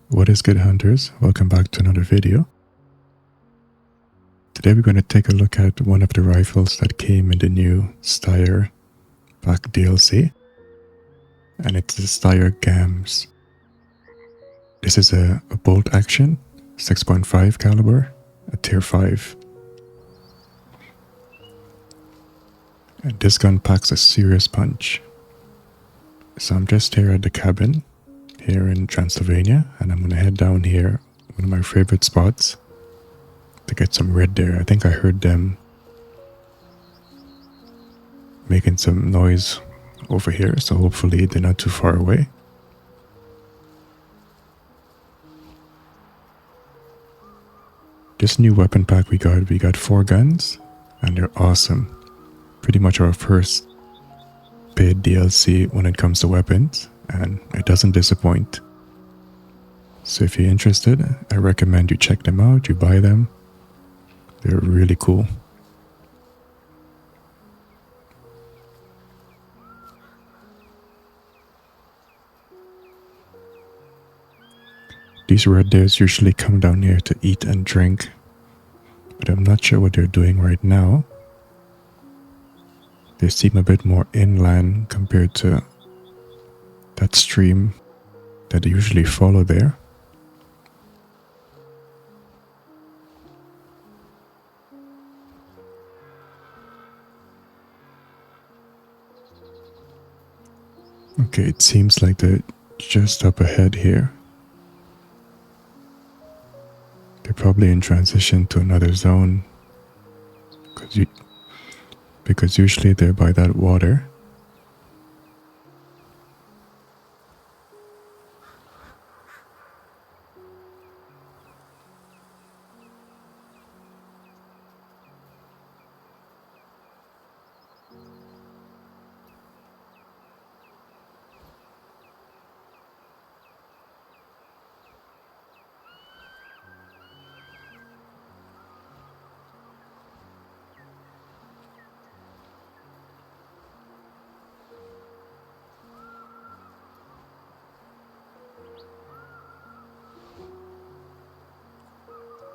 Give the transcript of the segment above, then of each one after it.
What is good, hunters? Welcome back to another video. Today we're going to take a look at one of the rifles that came in the new Steyr Black DLC, and it's the Steyr Gams. This is a bolt action 6.5 caliber, a tier 5. And this gun packs a serious punch. So I'm just here at the cabin here in Transylvania, and I'm going to head down here, one of my favorite spots, to get some red deer. I think I heard them making some noise over here, so hopefully they're not too far away. This new weapon pack we got 4 guns, and they're awesome. Pretty much our first paid DLC when it comes to weapons, and it doesn't disappoint. So if you're interested, I recommend you check them out, you buy them. They're really cool. These red deers usually come down here to eat and drink, but I'm not sure what they're doing right now. They seem a bit more inland compared to that stream that they usually follow there. Okay, it seems like they're just up ahead here. They're probably in transition to another zone because usually they're by that water.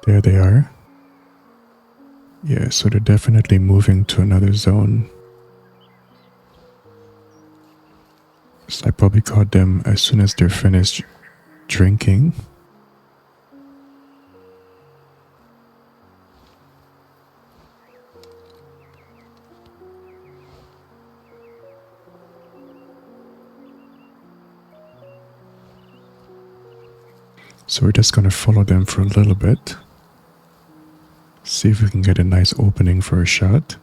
There they are. Yeah, so they're definitely moving to another zone. So I probably caught them as soon as they're finished drinking. So we're just going to follow them for a little bit. See if we can get a nice opening for a shot.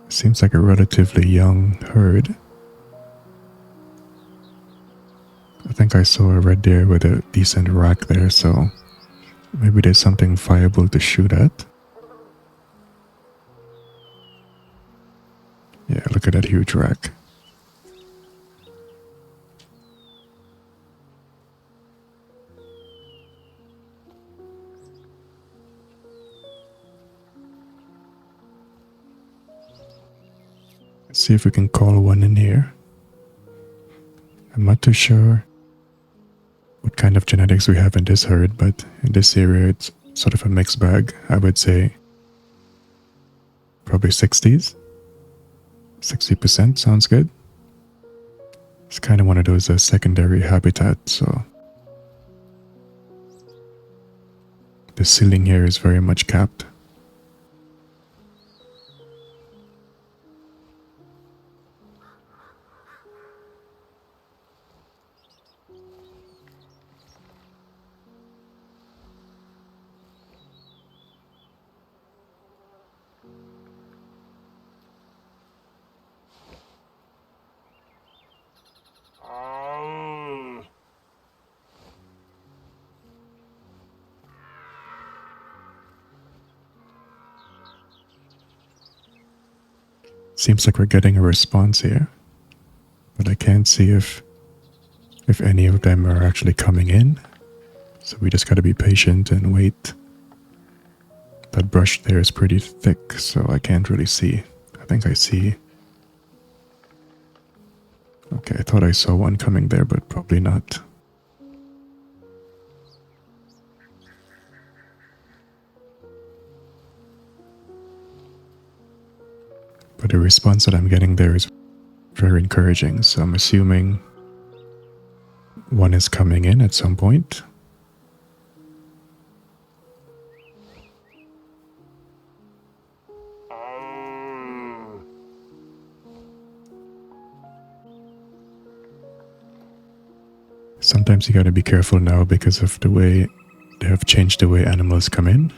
Seems like a relatively young herd. I think I saw a red deer with a decent rack there, so maybe there's something viable to shoot at. Yeah, look at that huge rack. Let's see if we can call one in here. I'm not too sure what kind of genetics we have in this herd, but in this area it's sort of a mixed bag. I would say probably 60s. 60% sounds good. It's kind of one of those secondary habitats, so the ceiling here is very much capped. Seems like we're getting a response here, but I can't see if any of them are actually coming in. So we just gotta be patient and wait. That brush there is pretty thick, so I can't really see. I think I see Okay, I thought I saw one coming there, but probably not. But the response that I'm getting there is very encouraging, so I'm assuming one is coming in at some point. Sometimes you gotta be careful now because of the way they have changed the way animals come in.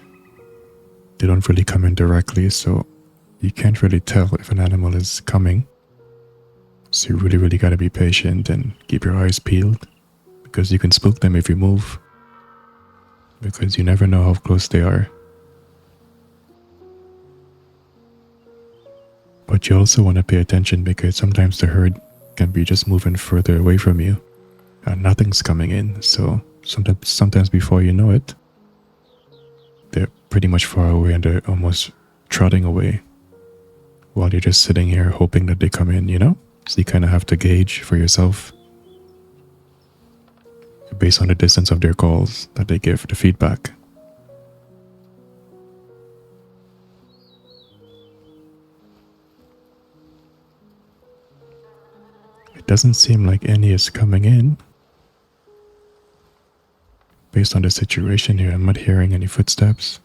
They don't really come in directly, so you can't really tell if an animal is coming. So you really gotta be patient and keep your eyes peeled because you can spook them if you move, because you never know how close they are. But you also want to pay attention because sometimes the herd can be just moving further away from you and nothing's coming in. So sometimes before you know it, they're pretty much far away and they're almost trotting away while you're just sitting here hoping that they come in, you know? So you kind of have to gauge for yourself based on the distance of their calls that they give the feedback. It doesn't seem like any is coming in. Based on the situation here, I'm not hearing any footsteps.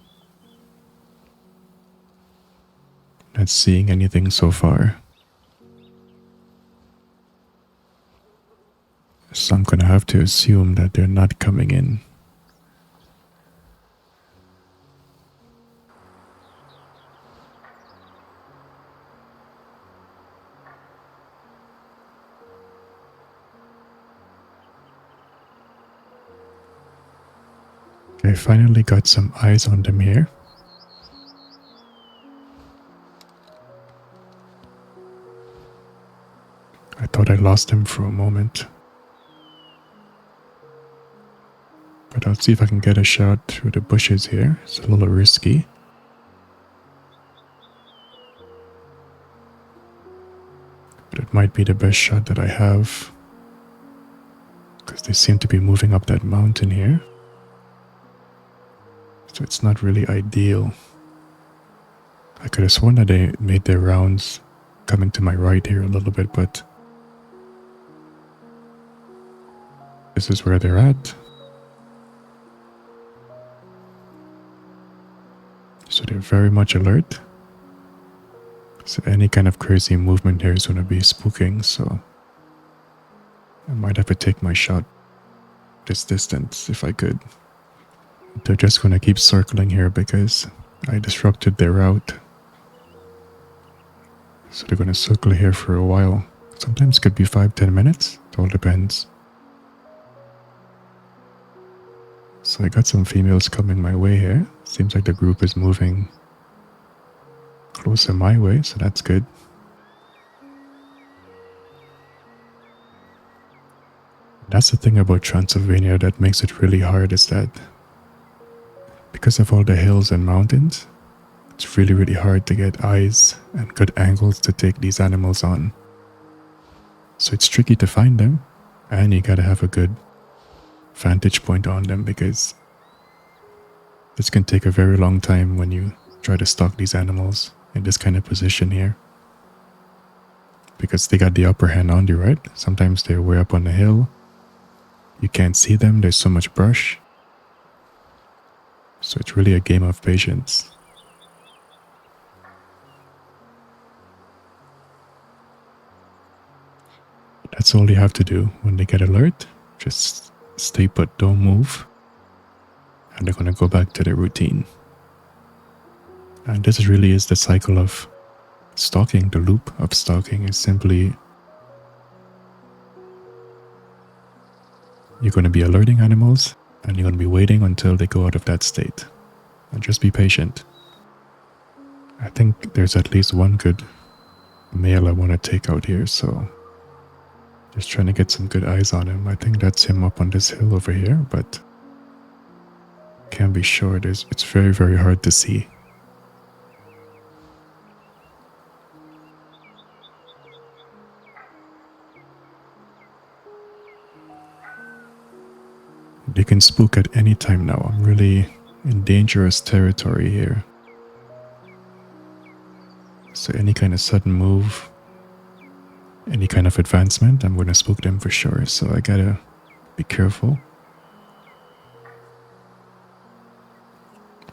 Not seeing anything so far. So I'm gonna have to assume that they're not coming in. I finally got some eyes on them here. I thought I lost them for a moment. But I'll see if I can get a shot through the bushes here. It's a little risky. But it might be the best shot that I have. Because they seem to be moving up that mountain here. So it's not really ideal. I could have sworn that they made their rounds coming to my right here a little bit, but this is where they're at. So they're very much alert. So any kind of crazy movement here is going to be spooking, so I might have to take my shot this distance if I could. They're just going to keep circling here because I disrupted their route. So they're going to circle here for a while. Sometimes it could be 5-10 minutes. It all depends. So I got some females coming my way here. Seems like the group is moving closer my way, so that's good. That's the thing about Transylvania that makes it really hard, is that because of all the hills and mountains, it's really hard to get eyes and good angles to take these animals on. So it's tricky to find them, and you gotta have a good vantage point on them because this can take a very long time when you try to stalk these animals in this kind of position here. Because they got the upper hand on you, right? Sometimes they're way up on the hill. You can't see them, there's so much brush. So it's really a game of patience. That's all you have to do when they get alert. Just stay put, don't move. And they're going to go back to their routine. And this really is the cycle of stalking. The loop of stalking is simply you're going to be alerting animals and you're going to be waiting until they go out of that state. And just be patient. I think there's at least one good male I want to take out here, so just trying to get some good eyes on him. I think that's him up on this hill over here, but can't be sure. It's very hard to see. They can spook at any time now. I'm really in dangerous territory here. So any kind of sudden move, any kind of advancement, I'm going to spook them for sure. So I gotta be careful.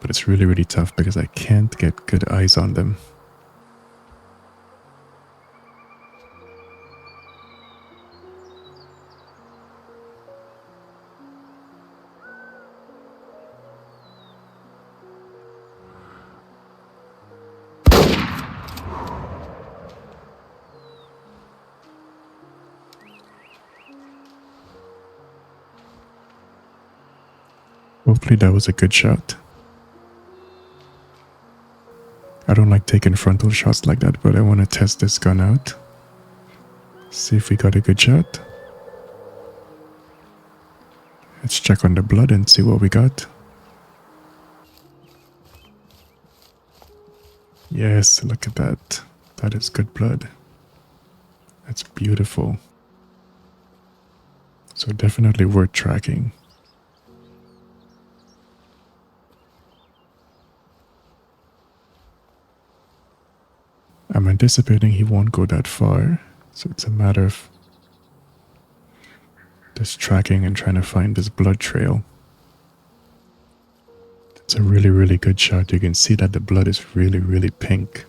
But it's really, really tough because I can't get good eyes on them. Hopefully that was a good shot. I don't like taking frontal shots like that, but I want to test this gun out. See if we got a good shot. Let's check on the blood and see what we got. Yes, look at that. That is good blood. That's beautiful. So definitely worth tracking. I'm anticipating he won't go that far, so it's a matter of just tracking and trying to find this blood trail. It's a really, really good shot. You can see that the blood is really, really pink.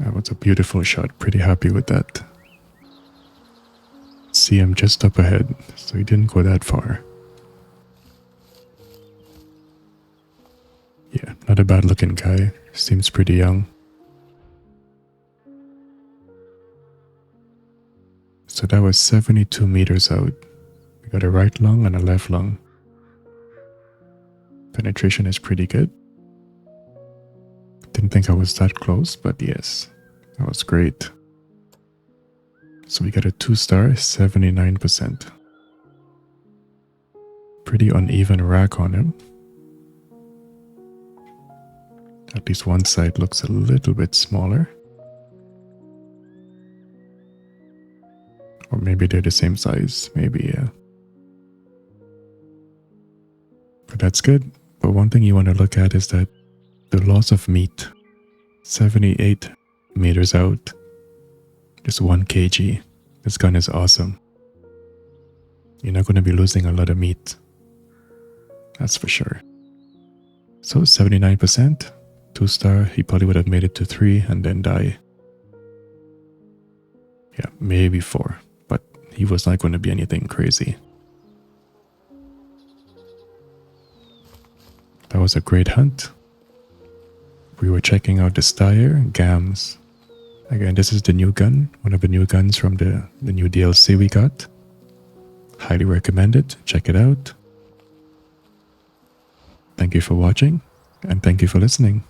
That was a beautiful shot. Pretty happy with that. See him just up ahead, so he didn't go that far. Yeah, not a bad looking guy. Seems pretty young. So that was 72 meters out. We got a right lung and a left lung. Penetration is pretty good. Didn't think I was that close, but yes, that was great. So we got a 2-star, 79%. Pretty uneven rack on him. At least one side looks a little bit smaller. Or maybe they're the same size, maybe, yeah. But that's good. But one thing you want to look at is that the loss of meat, 78 meters out, just 1 kg. This gun is awesome. You're not going to be losing a lot of meat. That's for sure. So 79%, 2-star, he probably would have made it to 3 and then die. Yeah, maybe 4. But he was not going to be anything crazy. That was a great hunt. We were checking out the Steyr Gams. Again, this is the new gun, one of the new guns from the new DLC we got. Highly recommend it. Check it out. Thank you for watching, and thank you for listening.